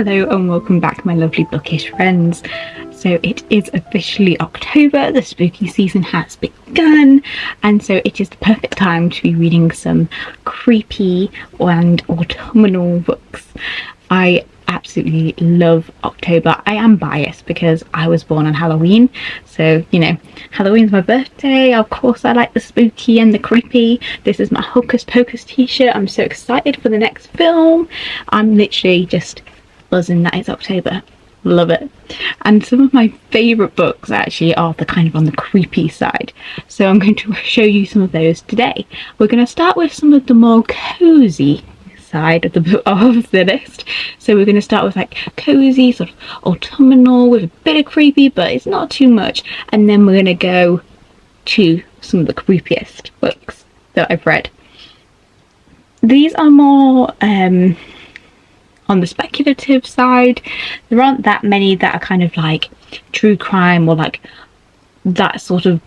Hello and welcome back, my lovely bookish friends. So it is officially October, the spooky season has begun, and so it is the perfect time to be reading some creepy and autumnal books. I absolutely love October. I am biased because I was born on Halloween, so you know, Halloween's my birthday. Of course I like the spooky and the creepy. This is my Hocus Pocus t-shirt. I'm so excited for the next film. I'm literally just buzzing that it's October. Love it. And some of my favourite books actually are the kind of on the creepy side, so I'm going to show you some of those today. We're going to start with some of the more cozy side of the list. So we're going to start with like cozy, sort of autumnal with a bit of creepy, but it's not too much, and then we're going to go to some of the creepiest books that I've read. These are more on the speculative side. There aren't that many that are kind of like true crime or like that sort of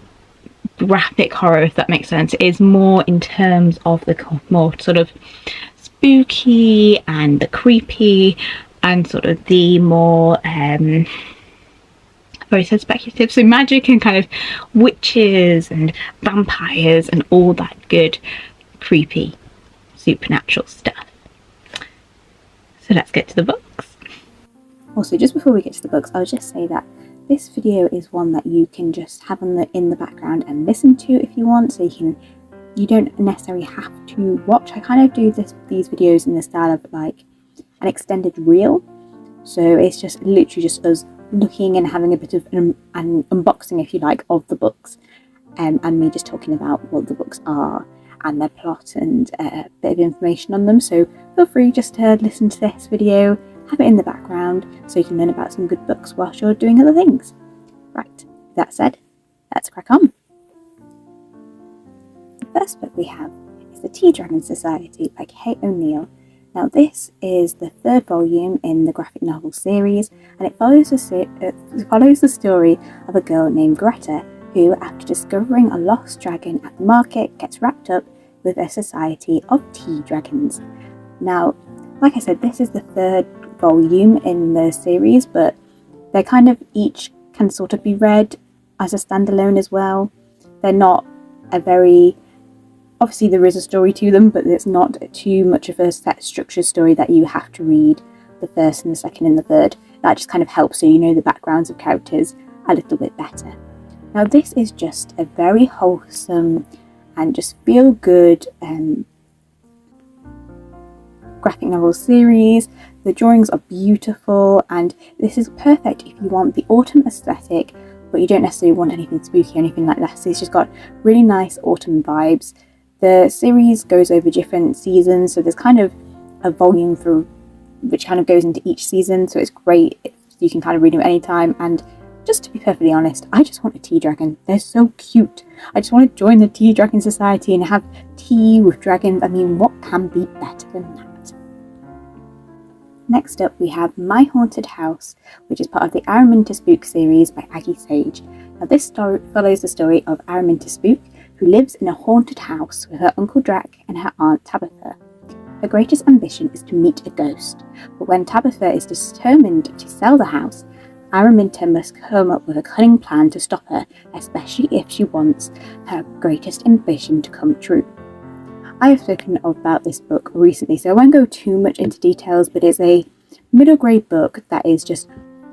graphic horror, if that makes sense. It is more in terms of the more sort of spooky and the creepy and sort of the more I've already said speculative, so magic and kind of witches and vampires and all that good creepy supernatural stuff. So let's get to the books. Also, just before we get to the books, I'll just say that this video is one that you can just have in the background and listen to if you want, so you don't necessarily have to watch. I kind of do these videos in the style of like an extended reel, so it's just literally just us looking and having a bit of an unboxing, if you like, of the books, and me just talking about what the books are and their plot and a bit of information on them. So feel free just to listen to this video, have it in the background, so you can learn about some good books whilst you're doing other things. Right, with that said, let's crack on. The first book we have is The Tea Dragon Society by Kate O'Neill. Now this is the third volume in the graphic novel series, and it follows the story of a girl named Greta who, after discovering a lost dragon at the market, gets wrapped up with a society of tea dragons. Now, like I said, this is the third volume in the series, but they're kind of each can sort of be read as a standalone as well. They're not a very... Obviously there is a story to them, but it's not too much of a set structured story that you have to read the first and the second and the third. That just kind of helps so you know the backgrounds of characters a little bit better. Now this is just a very wholesome and just feel good graphic novel series. The drawings are beautiful, and this is perfect if you want the autumn aesthetic, but you don't necessarily want anything spooky or anything like that. So it's just got really nice autumn vibes. The series goes over different seasons, so there's kind of a volume through which kind of goes into each season, so it's great if you can kind of read them at any time. And just to be perfectly honest, I just want a tea dragon. They're so cute. I just want to join the Tea Dragon Society and have tea with dragons. I mean, what can be better than that? Next up we have My Haunted House, which is part of the Araminta Spook series by Aggie Sage. Now this story follows the story of Araminta Spook, who lives in a haunted house with her Uncle Drac and her Aunt Tabitha. Her greatest ambition is to meet a ghost, but when Tabitha is determined to sell the house, Araminta must come up with a cunning plan to stop her, especially if she wants her greatest ambition to come true. I have spoken about this book recently, so I won't go too much into details, but it's a middle grade book that is just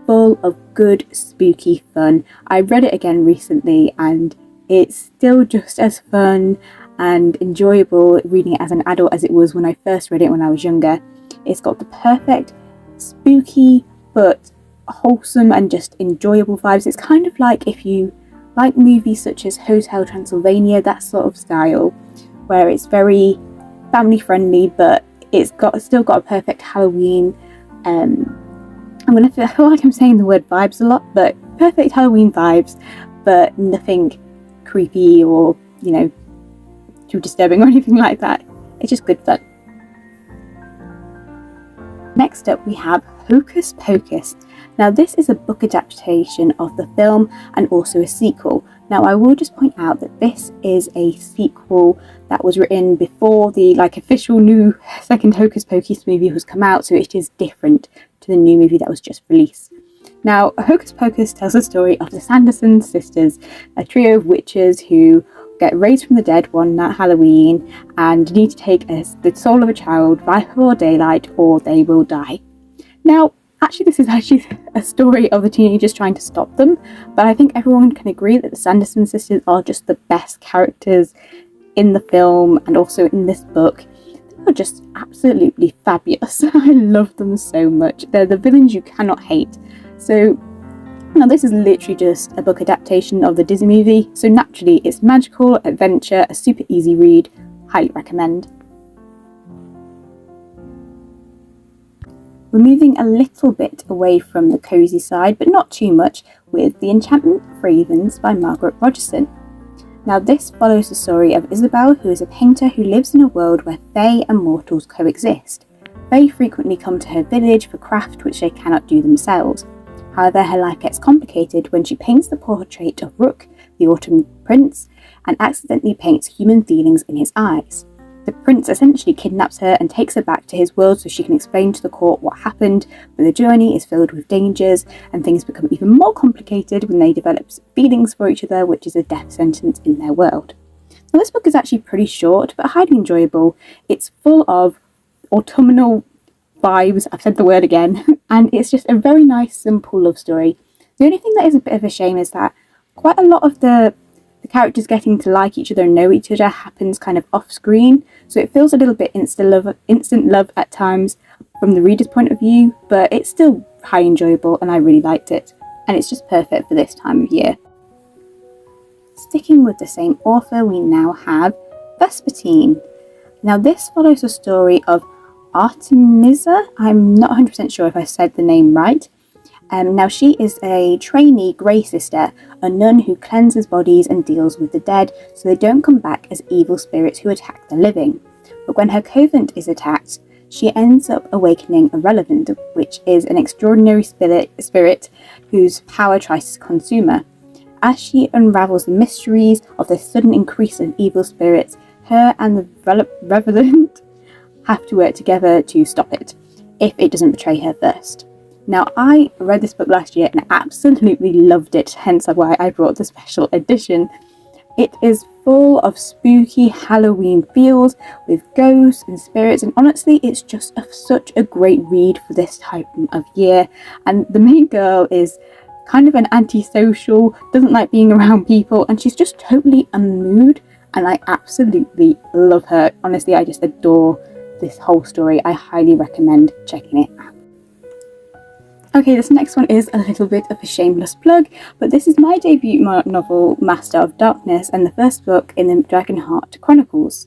full of good spooky fun. I read it again recently and it's still just as fun and enjoyable reading it as an adult as it was when I first read it when I was younger. It's got the perfect spooky but wholesome and just enjoyable vibes. It's kind of like if you like movies such as Hotel Transylvania, that sort of style, where it's very family friendly, but it's still got a perfect Halloween. I'm gonna feel like I'm saying the word vibes a lot, but perfect Halloween vibes, but nothing creepy or, you know, too disturbing or anything like that. It's just good fun. Next up we have Hocus Pocus. Now this is a book adaptation of the film and also a sequel. Now I will just point out that this is a sequel that was written before the official new second Hocus Pocus movie has come out, so it is different to the new movie that was just released. Now, Hocus Pocus tells the story of the Sanderson sisters, a trio of witches who get raised from the dead one night Halloween and need to take the soul of a child by broad daylight or they will die. Now, actually, this is actually a story of the teenagers trying to stop them, but I think everyone can agree that the Sanderson sisters are just the best characters in the film and also in this book. They are just absolutely fabulous. I love them so much. They're the villains you cannot hate. So now this is literally just a book adaptation of the Disney movie, so naturally it's magical, adventure, a super easy read. Highly recommend. We're moving a little bit away from the cosy side, but not too much, with The Enchantment of Ravens by Margaret Rogerson. Now this follows the story of Isabel, who is a painter who lives in a world where fae and mortals coexist. Fae frequently come to her village for craft which they cannot do themselves. However, her life gets complicated when she paints the portrait of Rook, the Autumn Prince, and accidentally paints human feelings in his eyes. The prince essentially kidnaps her and takes her back to his world so she can explain to the court what happened, but the journey is filled with dangers and things become even more complicated when they develop feelings for each other, which is a death sentence in their world. Now this book is actually pretty short but highly enjoyable. It's full of autumnal vibes, I've said the word again, and it's just a very nice simple love story. The only thing that is a bit of a shame is that quite a lot of the characters getting to like each other and know each other happens kind of off screen, so it feels a little bit instant love at times from the reader's point of view, but it's still highly enjoyable and I really liked it, and it's just perfect for this time of year. Sticking with the same author, we now have Vespatine. Now this follows the story of Artemisa. I'm not 100% sure if I said the name right. Now she is a trainee Grey Sister, a nun who cleanses bodies and deals with the dead so they don't come back as evil spirits who attack the living. But when her convent is attacked, she ends up awakening a Relevant, which is an extraordinary spirit whose power tries to consume her. As she unravels the mysteries of the sudden increase of evil spirits, her and the Relevant have to work together to stop it, if it doesn't betray her first. Now, I read this book last year and absolutely loved it, hence why I brought the special edition. It is full of spooky Halloween feels with ghosts and spirits, and honestly it's just such a great read for this type of year. And the main girl is kind of an antisocial, doesn't like being around people, and she's just totally a mood, and I absolutely love her. Honestly, I just adore this whole story. I highly recommend checking it out. Okay, this next one is a little bit of a shameless plug, but this is my debut novel, Master of Darkness, and the first book in the Dragonheart Chronicles.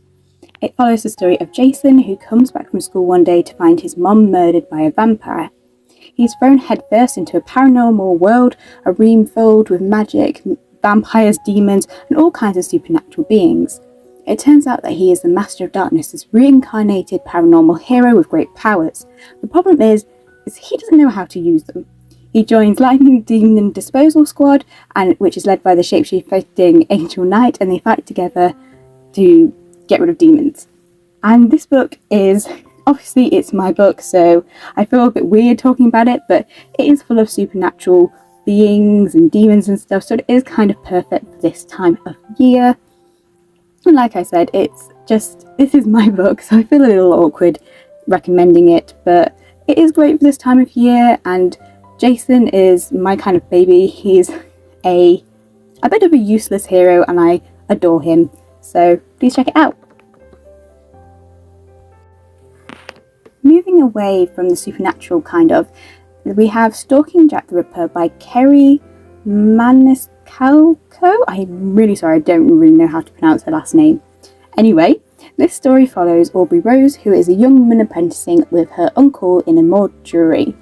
It follows the story of Jason, who comes back from school one day to find his mom murdered by a vampire. He's thrown headfirst into a paranormal world, a realm filled with magic, vampires, demons, and all kinds of supernatural beings. It turns out that he is the Master of Darkness, this reincarnated paranormal hero with great powers. The problem is he doesn't know how to use them. He joins Lightning Demon Disposal Squad, which is led by the shape-shifting Angel Knight, and they fight together to get rid of demons. And this book is, obviously it's my book, so I feel a bit weird talking about it, but it is full of supernatural beings and demons and stuff, so it is kind of perfect for this time of year. And like I said, it's just, this is my book, so I feel a little awkward recommending it, but it is great for this time of year, and Jason is my kind of baby. He's a bit of a useless hero and I adore him, so please check it out. Moving away from the supernatural kind of, we have Stalking Jack the Ripper by Kerry Maniscalco. I'm really sorry, I don't really know how to pronounce her last name. Anyway, this story follows Aubrey Rose, who is a young woman apprenticing with her uncle in a mortuary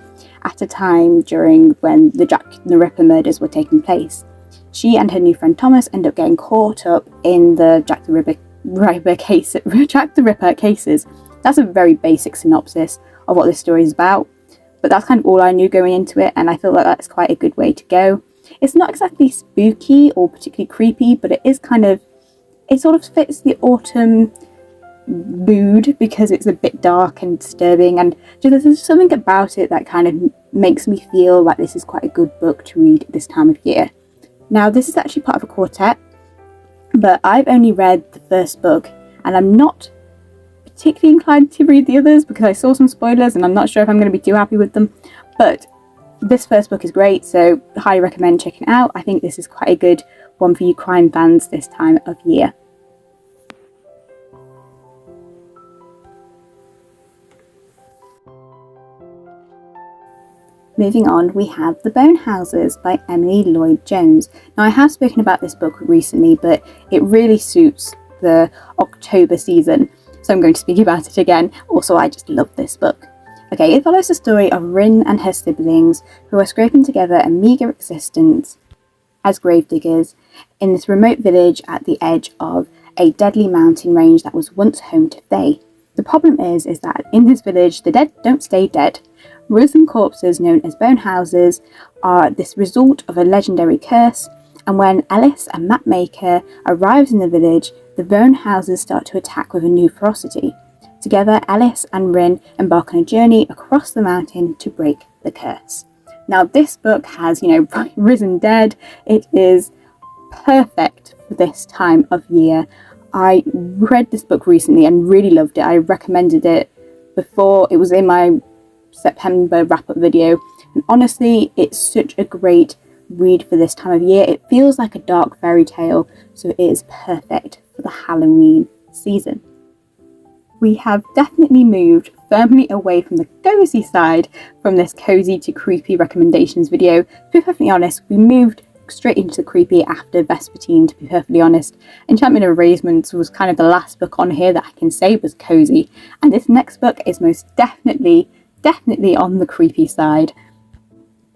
at a time during when the Jack the Ripper murders were taking place. She and her new friend Thomas end up getting caught up in the Jack the Ripper cases. That's a very basic synopsis of what this story is about, but that's kind of all I knew going into it, and I feel like that's quite a good way to go. It's not exactly spooky or particularly creepy, but it is kind of, it sort of fits the autumn mood because it's a bit dark and disturbing, and just there's something about it that kind of makes me feel like this is quite a good book to read this time of year. Now, this is actually part of a quartet, but I've only read the first book, and I'm not particularly inclined to read the others because I saw some spoilers and I'm not sure if I'm going to be too happy with them. But this first book is great, so highly recommend checking it out. I think this is quite a good one for you crime fans this time of year. Moving on, we have The Bone Houses by Emily Lloyd-Jones. Now, I have spoken about this book recently, but it really suits the October season, so I'm going to speak about it again. Also, I just love this book. Okay, it follows the story of Rin and her siblings who are scraping together a meagre existence as gravediggers in this remote village at the edge of a deadly mountain range that was once home to Fae. The problem is that in this village, the dead don't stay dead. Risen corpses known as bone houses are this result of a legendary curse, and when Alice, a map maker, arrives in the village, the bone houses start to attack with a new ferocity. Together, Alice and Rin embark on a journey across the mountain to break the curse. Now, this book has, risen dead. It is perfect for this time of year. I read this book recently and really loved it. I recommended it before it was in my September wrap-up video, and honestly, it's such a great read for this time of year. It feels like a dark fairy tale, so it is perfect for the Halloween season. We have definitely moved firmly away from the cozy side from this cozy to creepy recommendations video. To be perfectly honest, we moved straight into the creepy after Vespatine, to be perfectly honest. Enchantment of Erasement was kind of the last book on here that I can say was cozy, and this next book is most definitely on the creepy side.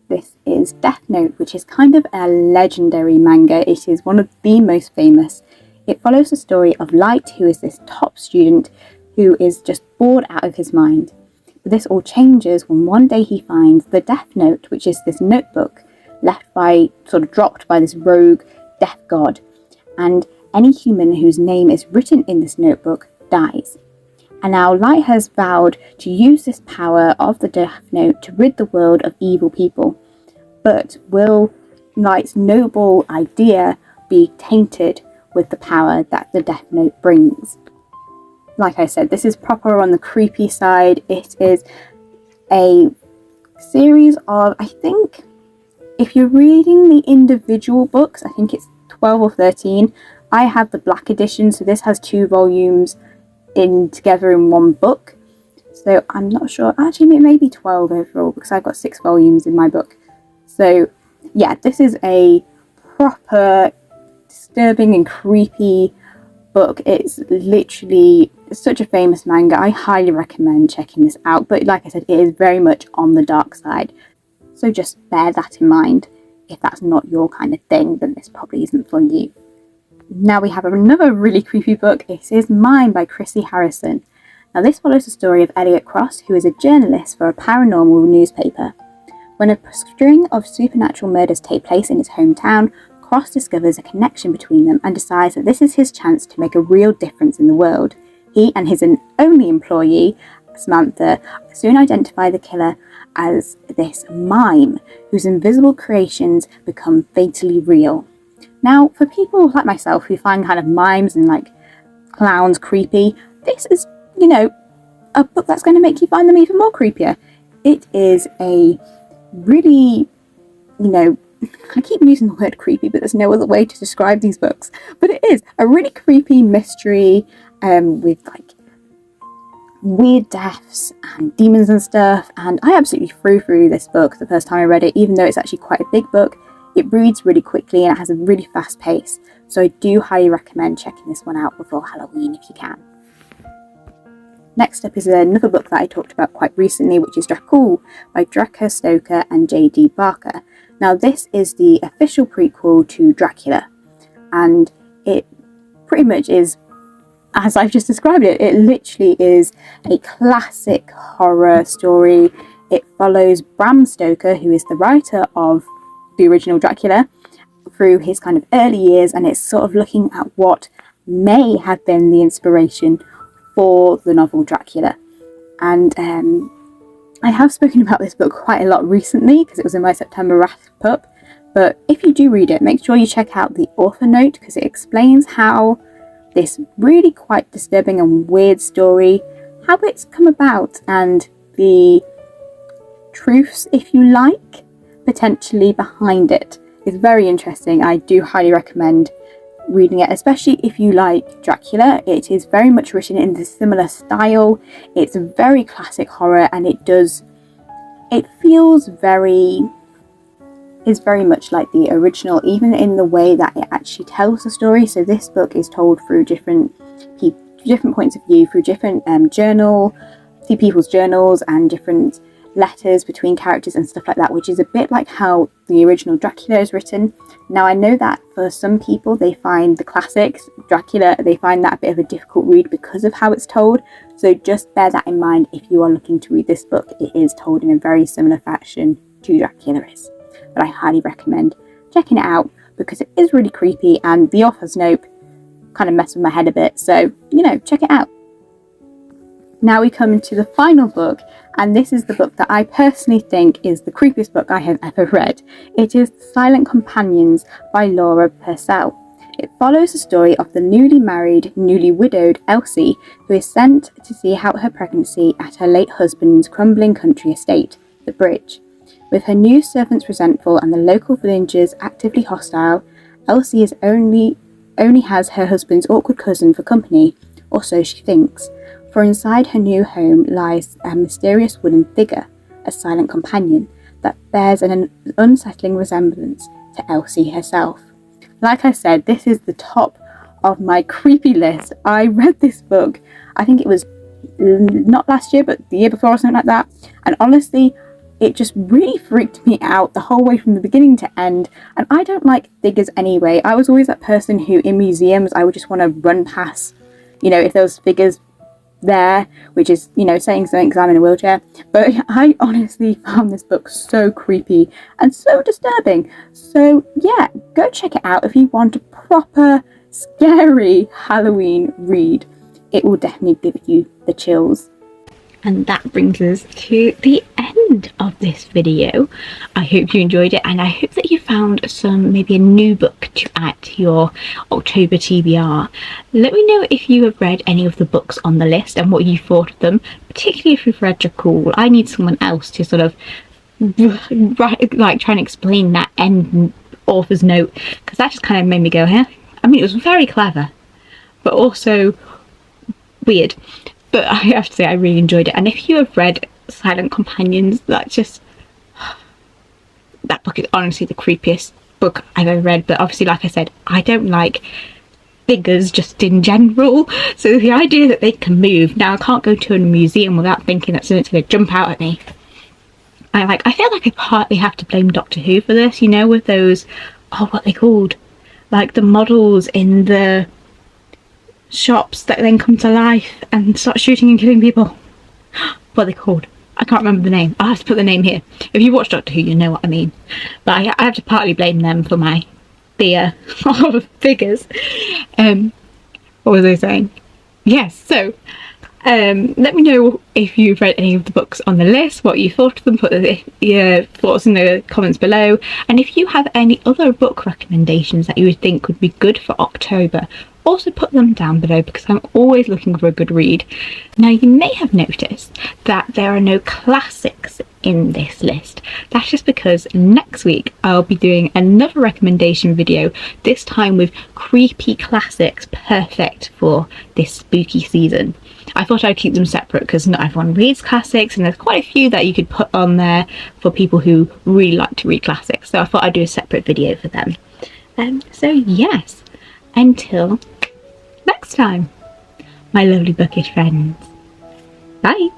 This is Death Note, which is kind of a legendary manga. It is one of the most famous. It follows the story of Light, who is this top student who is just bored out of his mind. But this all changes when one day he finds the Death Note, which is this notebook dropped by this rogue death god. And any human whose name is written in this notebook dies. And now Light has vowed to use this power of the Death Note to rid the world of evil people. But will Light's noble idea be tainted with the power that the Death Note brings? Like I said, this is proper on the creepy side. It is a series of, I think, if you're reading the individual books, I think it's 12 or 13. I have the black edition, so this has 2 volumes together in one book, so I'm not sure. Actually, it may be 12 overall because I've got 6 volumes in my book. So yeah, this is a proper disturbing and creepy book. It's literally such a famous manga. I highly recommend checking this out, but like I said, it is very much on the dark side, so just bear that in mind. If that's not your kind of thing, then this probably isn't for you. Now we have another really creepy book. It is Mine by Chrissy Harrison. Now this follows the story of Elliot Cross, who is a journalist for a paranormal newspaper. When a string of supernatural murders take place in his hometown, Cross discovers a connection between them and decides that this is his chance to make a real difference in the world. He and his only employee, Samantha, soon identify the killer as this mime, whose invisible creations become fatally real. Now, for people like myself who find kind of mimes and clowns creepy, this is, a book that's going to make you find them even more creepier. It is a really, I keep using the word creepy, but there's no other way to describe these books. But it is a really creepy mystery with weird deaths and demons and stuff. And I absolutely flew through this book the first time I read it, even though it's actually quite a big book. It reads really quickly and it has a really fast pace, so I do highly recommend checking this one out before Halloween if you can. Next up is another book that I talked about quite recently, which is Dracula by Drekker Stoker and J.D. Barker. Now this is the official prequel to Dracula, and it pretty much is, as I've just described it, it literally is a classic horror story. It follows Bram Stoker, who is the writer of the original Dracula, through his kind of early years, and it's sort of looking at what may have been the inspiration for the novel Dracula. And I have spoken about this book quite a lot recently because it was in my September wrap-up, but if you do read it, make sure you check out the author note because it explains how this really quite disturbing and weird story, how it's come about, and the truths, if you like, potentially behind it. It's very interesting. I do highly recommend reading it, especially if you like Dracula. It is very much written in the similar style. It's a very classic horror, and it feels very much like the original, even in the way that it actually tells the story. So this book is told through different points of view, through different people's journals and different letters between characters and stuff like that, which is a bit like how the original Dracula is written. Now, I know that for some people they find the classics Dracula, they find that a bit of a difficult read because of how it's told, so just bear that in mind if you are looking to read this book. It is told in a very similar fashion to Dracula is, but I highly recommend checking it out because it is really creepy, and the author's note kind of messed with my head a bit, so check it out. Now we come to the final book, and this is the book that I personally think is the creepiest book I have ever read. It is Silent Companions by Laura Purcell. It follows the story of the newly married, newly widowed Elsie, who is sent to see out her pregnancy at her late husband's crumbling country estate, The Bridge. With her new servants resentful and the local villagers actively hostile, Elsie only has her husband's awkward cousin for company, or so she thinks. For inside her new home lies a mysterious wooden figure, a silent companion, that bears an unsettling resemblance to Elsie herself. Like I said, this is the top of my creepy list. I read this book, I think it was not last year, but the year before or something like that, and honestly, it just really freaked me out the whole way from the beginning to end, and I don't like figures anyway. I was always that person who, in museums, I would just want to run past, if there was figures there, which is saying something because I'm in a wheelchair. But I honestly found this book so creepy and so disturbing, so yeah, go check it out if you want a proper scary Halloween read. It will definitely give you the chills. And that brings us to the end of this video. I hope you enjoyed it, and I hope that you found maybe a new book to add to your October TBR. Let me know if you have read any of the books on the list and what you thought of them, particularly if you've read Dracula. I need someone else to sort of try and explain that end author's note, because that just kind of made me go, huh? I mean, it was very clever, but also weird. But I have to say, I really enjoyed it. And if you have read Silent Companions, that book is honestly the creepiest book I've ever read. But obviously, like I said, I don't like figures just in general. So the idea that they can move, now I can't go to a museum without thinking that something's going to jump out at me. I feel like I partly have to blame Doctor Who for this, with those, what are they called? Like the models in the shops that then come to life and start shooting and killing people. What are they called? I can't remember the name. I'll have to put the name here. If you watch Doctor Who, you know what I mean. But I have to partly blame them for my fear of figures. What was I saying? Yes, so let me know if you've read any of the books on the list, what you thought of them, put your thoughts in the comments below, and if you have any other book recommendations that you would think would be good for October, also put them down below, because I'm always looking for a good read. Now, you may have noticed that there are no classics in this list. That's just because next week I'll be doing another recommendation video, this time with creepy classics perfect for this spooky season. I thought I'd keep them separate because not everyone reads classics, and there's quite a few that you could put on there for people who really like to read classics, so I thought I'd do a separate video for them. So yes, until next time, my lovely bookish friends. Bye!